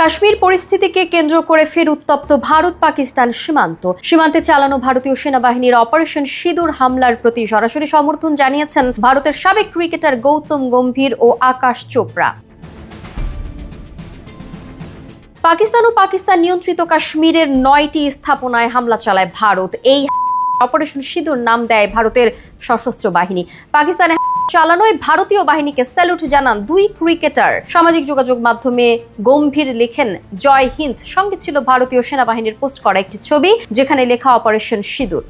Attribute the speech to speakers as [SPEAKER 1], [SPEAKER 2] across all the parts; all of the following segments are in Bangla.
[SPEAKER 1] কাশ্মীর পরিস্থিতিকে কেন্দ্র করে ফের উত্তপ্ত ভারত পাকিস্তান সীমান্তে চালানো ভারতীয় সেনাবাহিনীর অপারেশন সিঁদুর হামলার প্রতি সরাসরি সমর্থন জানিয়েছেন ভারতের সাবেক ক্রিকেটার গৌতম গম্ভীর ও আকাশ চোপড়া। পাকিস্তান ও পাকিস্তান নিয়ন্ত্রিত কাশ্মীরের 9টি স্থাপনায় হামলা চালায় ভারত। এই অপারেশন সিঁদুর নাম দেয় ভারতের সশস্ত্র বাহিনী। পাকিস্তানে চালানোয় ভারতীয় বাহিনীকে স্যালুট জানান দুই ক্রিকেটার। সামাজিক যোগাযোগ মাধ্যমে গম্ভীর লেখেন জয় হিন্দ, সঙ্গে ছিল ভারতীয় সেনাবাহিনীর পোস্ট করা একটি ছবি যেখানে লেখা অপারেশন সিঁদুর।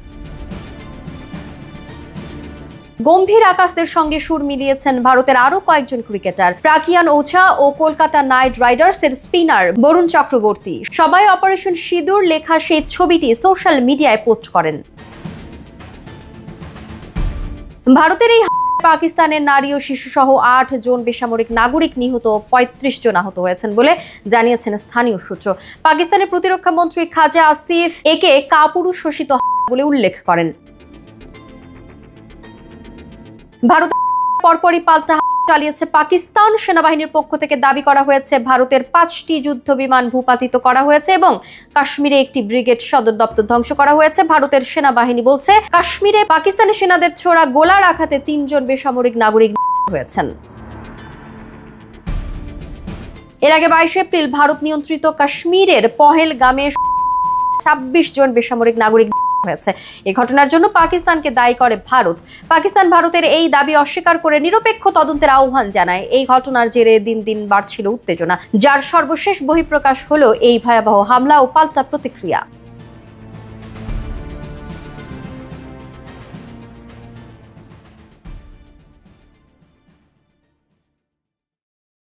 [SPEAKER 1] গম্ভীর আকাশদের সঙ্গে সুর মিলিয়েছেন ভারতের আরো কয়েকজন ক্রিকেটার, প্রাকিয়ান ওঝা ও কলকাতা নাইট রাইডার্সের স্পিনার বরুণ চক্রবর্তী। সবাই অপারেশন সিঁদুর লেখা সেই ছবিটি সোশ্যাল মিডিয়ায় পোস্ট করেন। ভারতের এই পাকিস্তানের নারী ও শিশু সহ 8 জন বেসামরিক নাগরিক নিহত, 35 জন আহত হয়েছেন বলে জানিয়েছেন স্থানীয় সূত্র। পাকিস্তানের প্রতিরক্ষা মন্ত্রী খাজা আসিফ একে কাপুরুষোচিত বলে উল্লেখ করেন। ভারত পরপরই পাল্টা চালিয়েছে পাকিস্তান। সেনাবাহিনীর পক্ষ থেকে দাবি করা হয়েছে ভারতের 5টি যুদ্ধ বিমান ভূপাতিত করা হয়েছে এবং কাশ্মীরে একটি ব্রিগেড সদর দপ্তর ধ্বংস করা হয়েছে। ভারতের সেনাবাহিনী বলছে কাশ্মীরে পাকিস্তানি সেনাদের ছোড়া গোলার আঘাতে 3 জন বেসামরিক নাগরিক হয়েছেন। এর আগে 22 এপ্রিল ভারত নিয়ন্ত্রিত কাশ্মীরের পহেলগামে 26 জন বেসামরিক নাগরিক হয়েছে। এই ঘটনার জন্য পাকিস্তানকে দায়ী করে ভারত। পাকিস্তান ভারতের এই দাবি অস্বীকার করে নিরপেক্ষ তদন্তের আহ্বান জানায়। এই ঘটনার জেরে দিন দিন বাড়ছিল উত্তেজনা, যার সর্বশেষ বহিঃপ্রকাশ হলো এই ভয়াবহ হামলা ও পাল্টা প্রতিক্রিয়া।